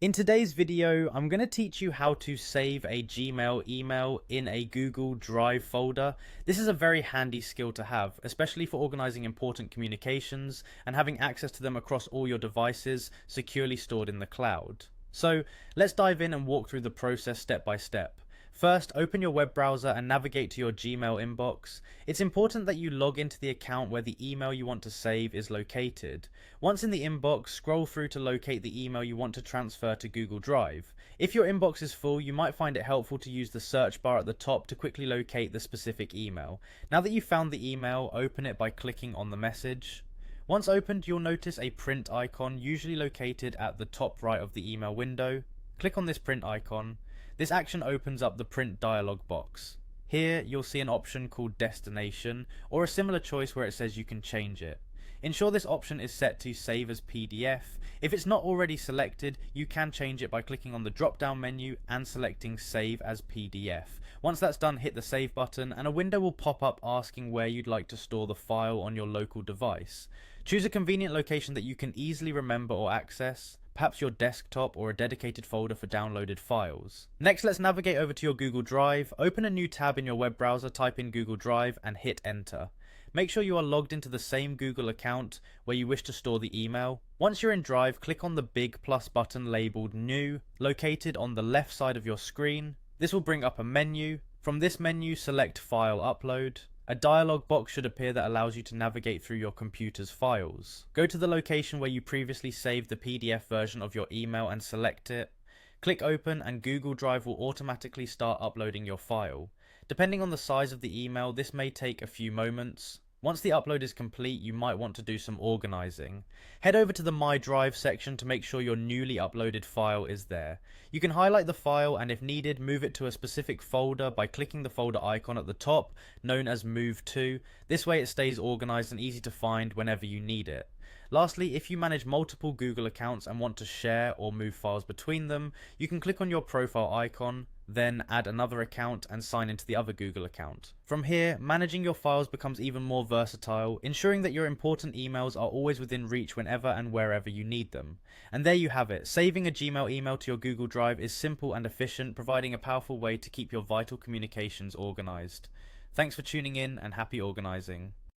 In today's video, I'm going to teach you how to save a Gmail email in a Google Drive folder. This is a very handy skill to have, especially for organizing important communications and having access to them across all your devices, securely stored in the cloud. So let's dive in and walk through the process step by step. First, open your web browser and navigate to your Gmail inbox. It's important that you log into the account where the email you want to save is located. Once in the inbox, scroll through to locate the email you want to transfer to Google Drive. If your inbox is full, you might find it helpful to use the search bar at the top to quickly locate the specific email. Now that you've found the email, open it by clicking on the message. Once opened, you'll notice a print icon, usually located at the top right of the email window. Click on this print icon. This action opens up the print dialog box. Here you'll see an option called destination, or a similar choice where it says you can change it. Ensure this option is set to save as PDF. If it's not already selected, you can change it by clicking on the drop down menu and selecting save as PDF. Once that's done, hit the save button and a window will pop up asking where you'd like to store the file on your local device. Choose a convenient location that you can easily remember or access, perhaps your desktop or a dedicated folder for downloaded files. Next, let's navigate over to your Google Drive. Open a new tab in your web browser, type in Google Drive and hit enter. Make sure you are logged into the same Google account where you wish to store the email. Once you're in Drive, click on the big plus button labeled New, located on the left side of your screen. This will bring up a menu. From this menu, select File Upload. A dialog box should appear that allows you to navigate through your computer's files. Go to the location where you previously saved the PDF version of your email and select it. Click open and Google Drive will automatically start uploading your file. Depending on the size of the email, this may take a few moments. Once the upload is complete, you might want to do some organizing. Head over to the My Drive section to make sure your newly uploaded file is there. You can highlight the file and if needed, move it to a specific folder by clicking the folder icon at the top, known as Move To. This way it stays organized and easy to find whenever you need it. Lastly, if you manage multiple Google accounts and want to share or move files between them, you can click on your profile icon, then add another account and sign into the other Google account. From here, managing your files becomes even more versatile, ensuring that your important emails are always within reach whenever and wherever you need them. And there you have it. Saving a Gmail email to your Google Drive is simple and efficient, providing a powerful way to keep your vital communications organized. Thanks for tuning in and happy organizing.